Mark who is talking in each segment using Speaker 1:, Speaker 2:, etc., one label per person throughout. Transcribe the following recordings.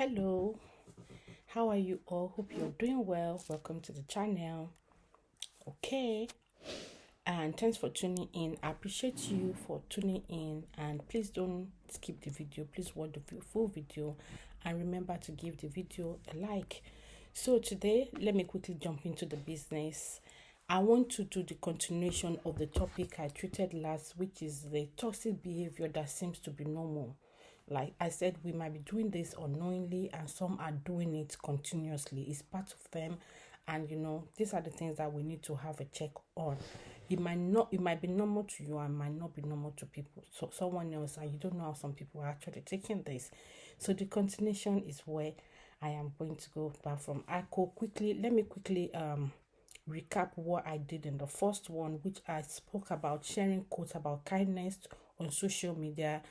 Speaker 1: Hello, how are you all? Hope you're doing well. Welcome to the channel. Okay, and thanks for tuning in. I appreciate you for tuning in, and please don't skip the video. Please watch the full video, and remember to give the video a like. So today, let me quickly jump into the business. I want to do the continuation of the topic I treated last, which is the toxic behavior that seems to be normal. Like I said, we might be doing this unknowingly, and some are doing it continuously. It's part of them, and these are the things that we need to have a check on. It might be normal to you and might not be normal to people. So someone else, and you don't know how some people are actually taking this. So the continuation is where I am going to go back from. Let me quickly recap what I did in the first one, which I spoke about sharing quotes about kindness on social media,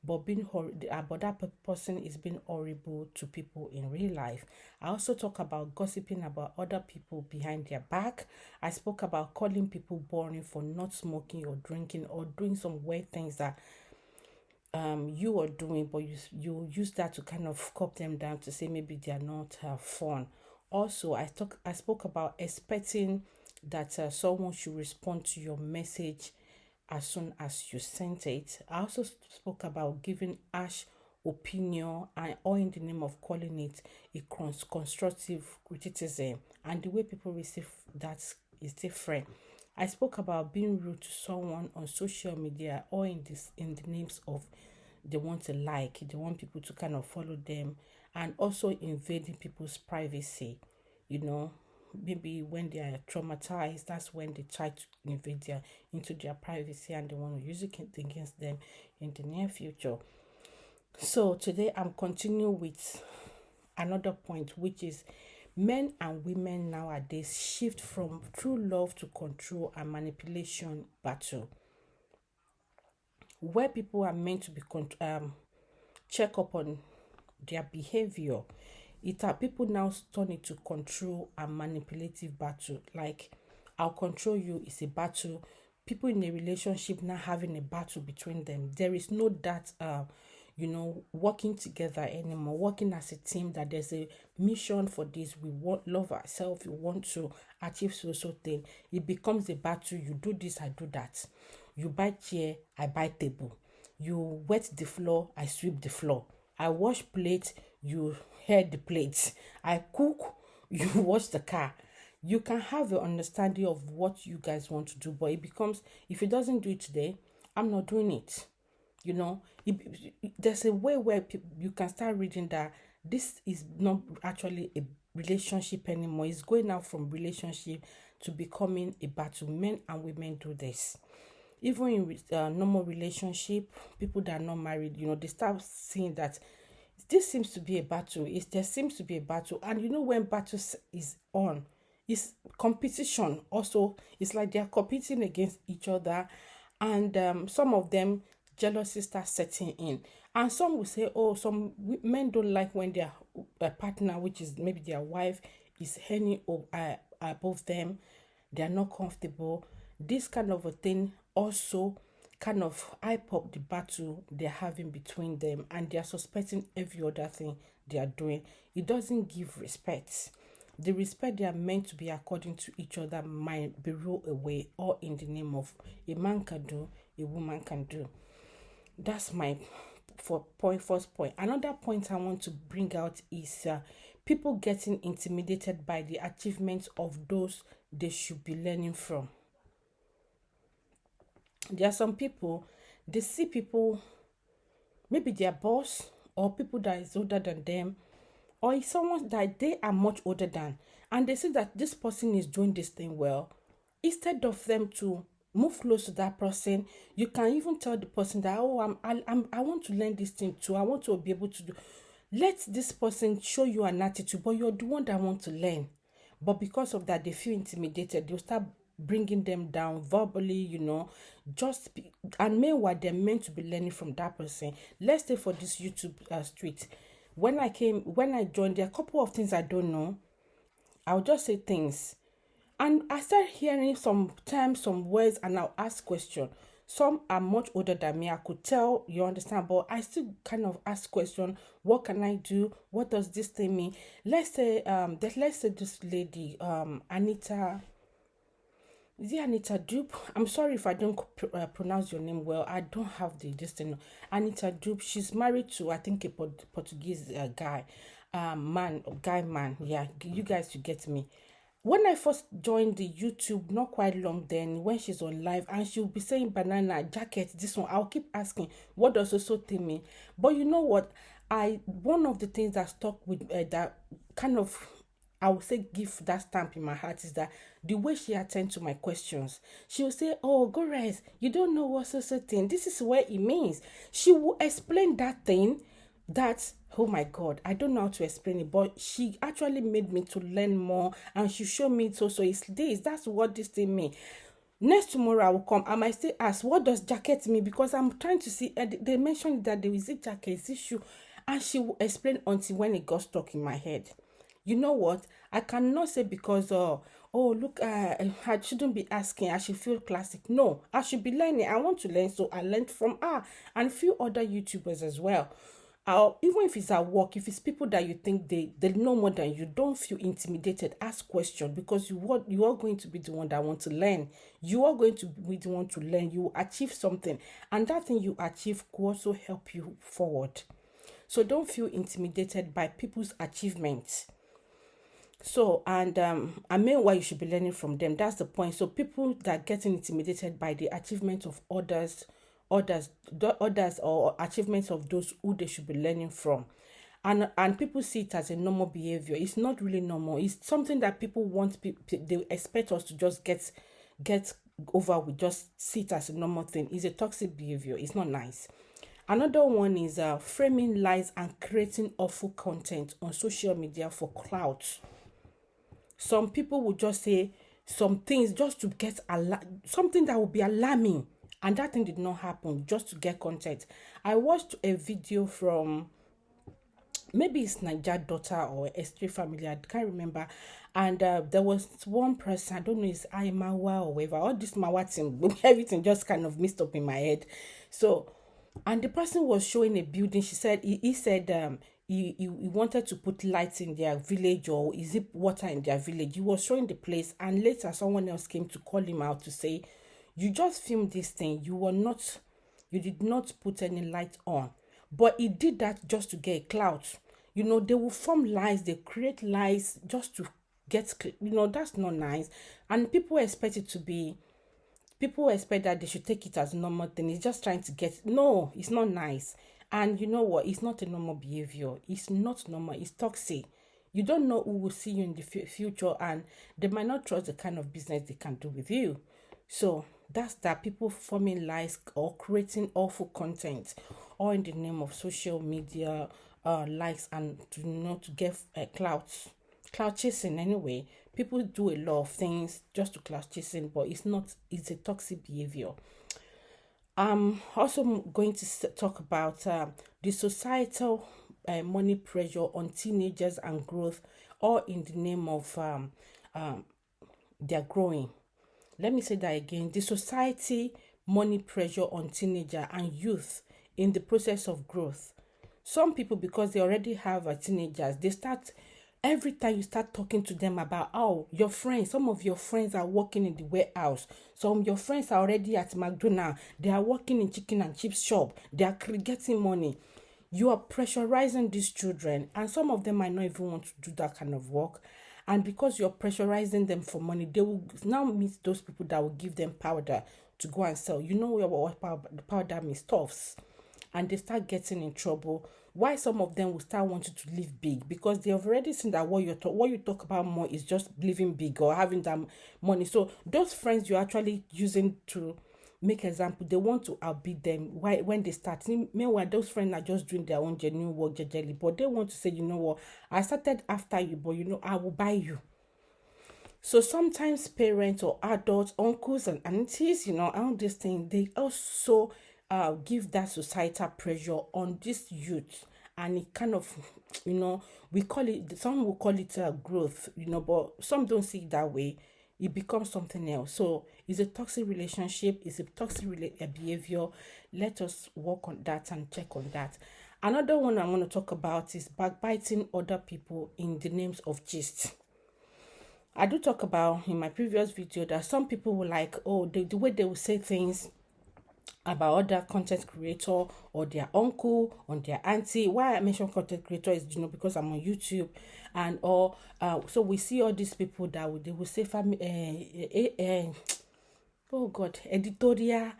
Speaker 1: but that person is being horrible to people in real life. I also talk about gossiping about other people behind their back. I spoke about calling people boring for not smoking or drinking or doing some weird things that you are doing, but you use that to kind of cut them down to say maybe they are not fun. Also, I spoke about expecting that someone should respond to your message as soon as you sent it. I also spoke about giving harsh opinion and or in the name of calling it a constructive criticism, and the way people receive that is different. I spoke about being rude to someone on social media or in the names of they want they want people to kind of follow them, and also invading people's privacy. Maybe when they are traumatized, that's when they try to invade into their privacy, and they want to use it against them in the near future. So today I'm continuing with another point, which is men and women nowadays shift from true love to control and manipulation battle, where people are meant to be check up on their behavior. People now turn it to control and manipulative battle. Like, I'll control you is a battle. People in a relationship now having a battle between them. There is no that working together anymore, working as a team, that there's a mission for this. We want love ourselves, we want to achieve so thing. It becomes a battle. You do this, I do that. You buy chair, I buy table. You wet the floor, I sweep the floor. I wash plate, you head the plates. I cook, you wash the car. You can have an understanding of what you guys want to do, but it becomes, if it doesn't do it today, I'm not doing it. There's a way where you can start reading that this is not actually a relationship anymore. It's going out from relationship to becoming a battle. Men and women do this. Even in normal relationship, people that are not married, they start seeing that this seems to be a battle. There seems to be a battle. And when battle is on, it's competition. Also, it's like they're competing against each other. And some of them, jealousy starts setting in. And some will say, oh, some men don't like when their partner, which is maybe their wife, is hanging above them. They are not comfortable. This kind of a thing also kind of hype up the battle they're having between them, and they're suspecting every other thing they are doing. It doesn't give respect. The respect they are meant to be according to each other might be rolled away, or in the name of a man can do, a woman can do. That's my first point. Another point I want to bring out is people getting intimidated by the achievements of those they should be learning from. There are some people, they see people, maybe their boss or people that is older than them, or it's someone that they are much older than, and they see that this person is doing this thing well. Instead of them to move close to that person, you can even tell the person that, oh, I want to learn this thing too. I want to be able to do. Let this person show you an attitude, but you're the one that want to learn. But because of that, they feel intimidated. They'll start bringing them down verbally, and meanwhile they're meant to be learning from that person. Let's say for this YouTube street, when I joined, there are a couple of things I don't know. I'll just say things, and I start hearing sometimes some words, and I'll ask questions. Some are much older than me. I could tell, you understand, but I still kind of ask question, what can I do? What does this thing mean? Let's say this lady, Anita, is it Anita Dupe? I'm sorry if I don't pronounce your name well. I don't have this thing. Anita Dupe. She's married to, I think, a Portuguese guy, man. Yeah, you guys, you get me. When I first joined the YouTube, not quite long then, when she's on live and she'll be saying banana jacket, this one, I'll keep asking, what does also thing mean? But you know what? One of the things that stuck with that kind of, I would say, give that stamp in my heart is that the way she attend to my questions. She will say, "Oh, go rest. You don't know what so thing. This is what it means." She will explain that thing. That, oh my God, I don't know how to explain it, but she actually made me to learn more, and she showed me it also. It's this. That's what this thing means. Next tomorrow I will come. I might still ask, what does jacket mean? Because I'm trying to see. They mentioned that there is a jacket, is it shoe, and she will explain until when it got stuck in my head. You know what? I cannot say because look, I shouldn't be asking. I should feel classic. No, I should be learning. I want to learn, so I learned from her and a few other YouTubers as well. Even if it's at work, if it's people that you think they know more than you, don't feel intimidated. Ask questions, because you are going to be the one that want to learn. You are going to be the one to learn. You will achieve something, and that thing you achieve could also help you forward. So don't feel intimidated by people's achievements. So, and meanwhile, you should be learning from them. That's the point. So people that get intimidated by the achievement of others or achievements of those who they should be learning from. And people see it as a normal behavior. It's not really normal. It's something that people want, they expect us to just get over with, just see it as a normal thing. It's a toxic behavior. It's not nice. Another one is framing lies and creating awful content on social media for clout. Some people will just say some things just to get something that will be alarming, and that thing did not happen, just to get content. I watched a video from, maybe it's Niger Daughter or S3 Family, I can't remember. And there was one person, I don't know, it's Aimawa or whatever, all this Mawa thing, everything just kind of mixed up in my head. So, and the person was showing a building. She said, he said, he wanted to put lights in their village, or is it water in their village. He was showing the place, and later someone else came to call him out to say, you just filmed this thing, you did not put any light on. But he did that just to get a clout. You know, they will form lies, they create lies just to get, that's not nice. And people expect that they should take it as a normal thing. It's just trying to get, no, it's not nice. And you know what? It's not a normal behavior. It's not normal. It's toxic. You don't know who will see you in the future, and they might not trust the kind of business they can do with you. So that's that. People forming lies or creating awful content, all in the name of social media likes, and to get clout chasing. Anyway, people do a lot of things just to clout chasing, but it's a toxic behavior. I'm also going to talk about the societal money pressure on teenagers and growth, all in the name of their growing. Let me say that again. The society money pressure on teenager and youth in the process of growth. Some people, because they already have teenagers, they start, every time you start talking to them about, oh, some of your friends are working in the warehouse. Some of your friends are already at McDonald's. They are working in chicken and chips shop. They are getting money. You are pressurizing these children, and some of them might not even want to do that kind of work. And because you're pressurizing them for money, they will now meet those people that will give them powder to go and sell. You know what powder means? Stuffs. And they start getting in trouble. Why some of them will start wanting to live big? Because they have already seen that what you talk about more is just living big or having that money. So those friends you're actually using to make example, they want to outbid them when they start. Meanwhile, those friends are just doing their own genuine work, jejely, but they want to say, you know what, I started after you, but I will buy you. So sometimes parents or adults, uncles and aunties, all these things, they also give that societal pressure on this youth, and it kind of, we call it, some will call it growth, but some don't see it that way. it becomes something else. So it's a toxic relationship, it's a toxic behavior. Let us work on that and check on that. Another one I want to talk about is backbiting other people in the names of gist. I do talk about in my previous video that some people will like, oh, the way they will say things about other content creator or their uncle or their auntie. Why I mention content creator is, because I'm on YouTube, and or so we see all these people that they will say family oh god, editorial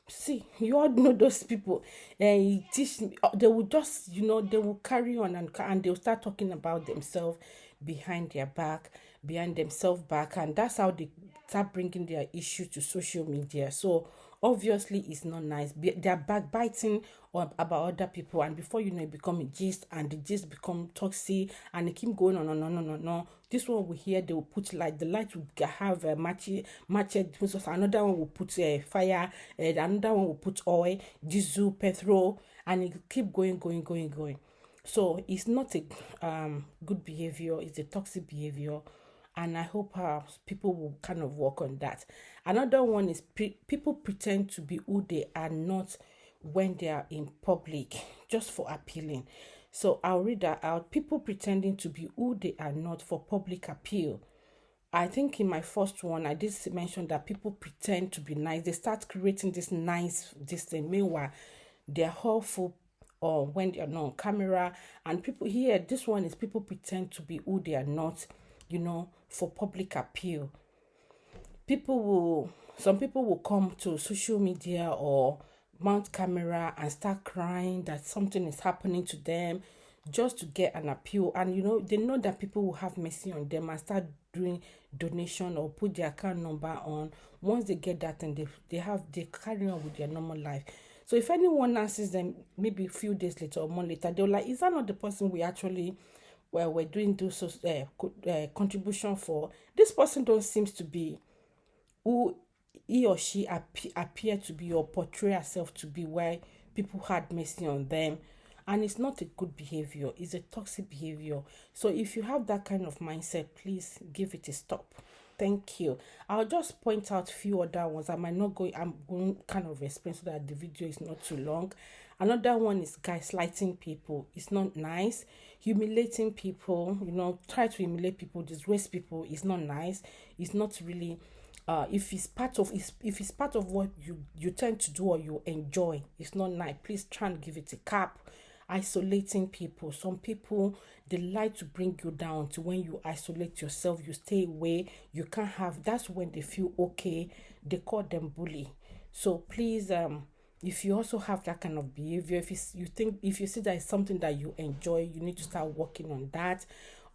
Speaker 1: see, you all know those people. Teach me. They will just, they will carry on and they'll start talking about themselves behind their back, behind themselves back, and that's how they start bringing their issue to social media. So obviously, it's not nice. They're backbiting about other people, and before you know, it become a gist, and the gist become toxic, and they keep going on. No. This one we hear, they will put light. The light will have a match. Another one will put fire. Another one will put oil, diesel, petrol, and it keep going. So it's not a good behavior. It's a toxic behavior, and I hope people will kind of work on that. Another one is people pretend to be who they are not when they are in public, just for appealing. So I'll read that out. People pretending to be who they are not for public appeal. I think in my first one, I did mention that people pretend to be nice. They start creating this thing. Meanwhile, they're hurtful or when they're not on camera. And people here, this one is people pretend to be who they are not, for public appeal. Some people will come to social media or mount camera and start crying that something is happening to them just to get an appeal. And they know that people will have mercy on them and start doing donation or put their account number on. Once they get that, and they carry on with their normal life. So if anyone asks them maybe a few days later or more later, they're like, is that not the person we actually we're doing this contribution for? This person don't seems to be who he or she appear to be or portray herself to be, where people had mercy on them. And it's not a good behavior. It's a toxic behavior. So if you have that kind of mindset, please give it a stop. Thank you. I'll just point out a few other ones. I'm going kind of explain so that the video is not too long. Another one is gaslighting people. It's not nice. Humiliating people, try to humiliate people, disgrace people. It's not nice. It's not really if it's part of what you tend to do or you enjoy, it's not nice. Please try and give it a cap. Isolating people. Some people, they like to bring you down to when you isolate yourself, you stay away, you can't have, that's when they feel okay. They call them bully. So please, if you also have that kind of behavior, if you see that it's something that you enjoy, you need to start working on that.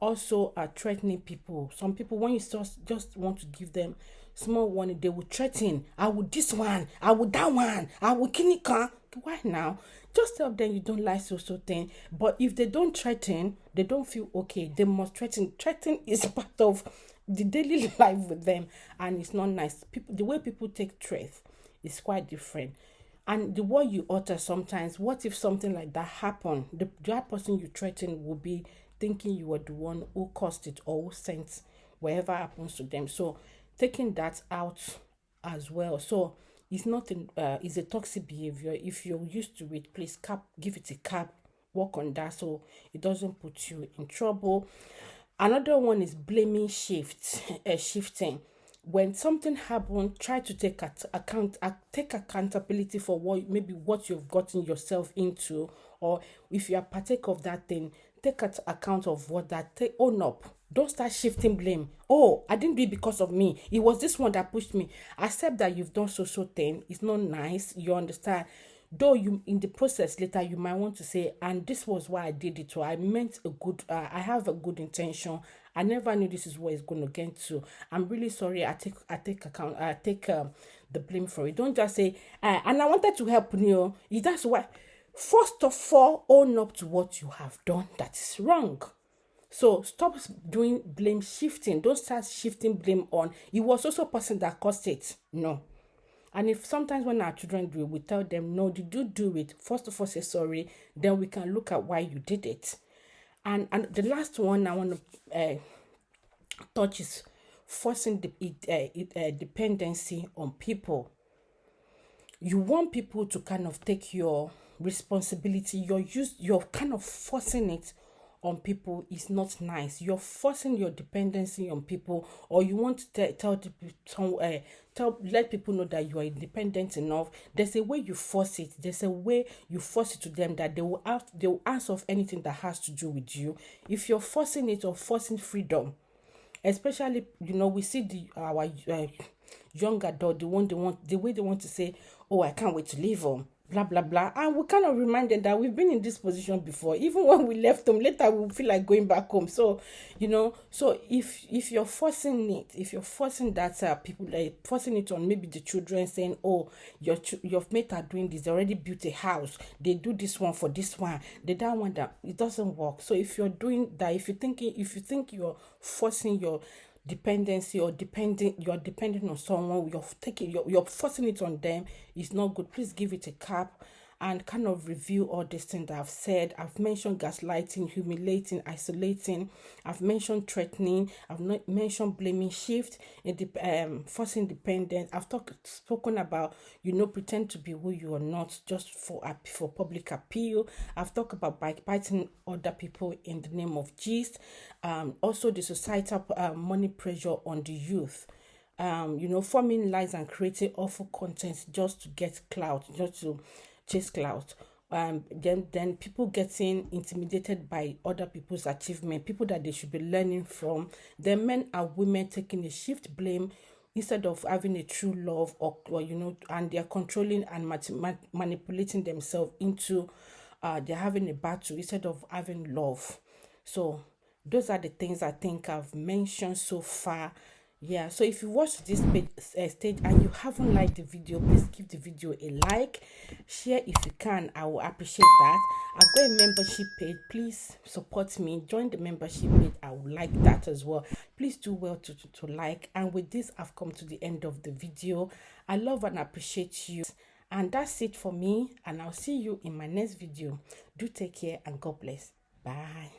Speaker 1: Also, threatening people. Some people, when you just want to give them small warning, they will threaten. I will this one, I will that one, I will kinika. Why now? Just tell them you don't like so thing. But if they don't threaten, they don't feel okay. They must threaten. Threaten is part of the daily life with them, and it's not nice. The way people take threat is quite different. And the word you utter sometimes, what if something like that happened? The other person you threaten will be thinking you were the one who caused it or who sent whatever happens to them. So taking that out as well. So it's a toxic behavior. If you're used to it, please give it a cap, work on that so it doesn't put you in trouble. Another one is blaming shifting. When something happened, try to take accountability for what you've gotten yourself into, or if you are partake of that thing, take account of own up. Don't start shifting blame. Oh, I didn't do it because of me. It was this one that pushed me. Accept that you've done so thing. It's not nice. You understand? Though you in the process later you might want to say, and this was why I did it. So I meant I have a good intention. I never knew this is what it's going to get to. I'm really sorry. I take the blame for it. Don't just say, and I wanted to help you. That's why. First of all, own up to what you have done that is wrong. So stop doing blame shifting. Don't start shifting blame on. It was also a person that caused it. No. And if sometimes when our children do it, we tell them, no, did you do it? First of all, say sorry. Then we can look at why you did it. And the last one I want to touch is forcing dependency on people. You want people to kind of take your responsibility. You're kind of forcing it on people. Is not nice. You're forcing your dependency on people, or you want to let people know that you are independent enough. There's a way you force it. There's a way you force it to them that they will answer of anything that has to do with you. If you're forcing it or forcing freedom, especially, we see our young adult, the way they want to say, oh, I can't wait to leave home, blah blah blah, and we kind of reminded that we've been in this position before. Even when we left home, later we feel like going back home. So so if you're forcing it, if you're forcing that, people forcing it on maybe the children, saying, oh, your mate are doing this, they already built a house, they do this one for this one, they don't want that, it doesn't work. So if you're doing that, if you think you're forcing your dependency, or you're depending on someone, you're forcing it on them, is not good. Please give it a cap and kind of review all these things that I've said. I've mentioned gaslighting, humiliating, isolating. I've mentioned threatening. I've not mentioned blaming, shift, forcing dependence. I've spoken about, pretend to be who you are not, just for public appeal. I've talked about biting other people in the name of gist. Also the societal money pressure on the youth. Forming lies and creating awful content just to get clout, just to chase clout. Then people getting intimidated by other people's achievement, people that they should be learning from. Then men and women taking a shift blame instead of having a true love, or and they're controlling and manipulating themselves into they're having a battle instead of having love. So those are the things I think I've mentioned so far. Yeah, so if you watch this stage and you haven't liked the video, please give the video a like, share if you can. I will appreciate that. I've got a membership page. Please support me, join the membership page. I would like that as well. Please do well to like. And with this, I've come to the end of the video. I love and appreciate you, and that's it for me, and I'll see you in my next video. Do take care and God bless. Bye.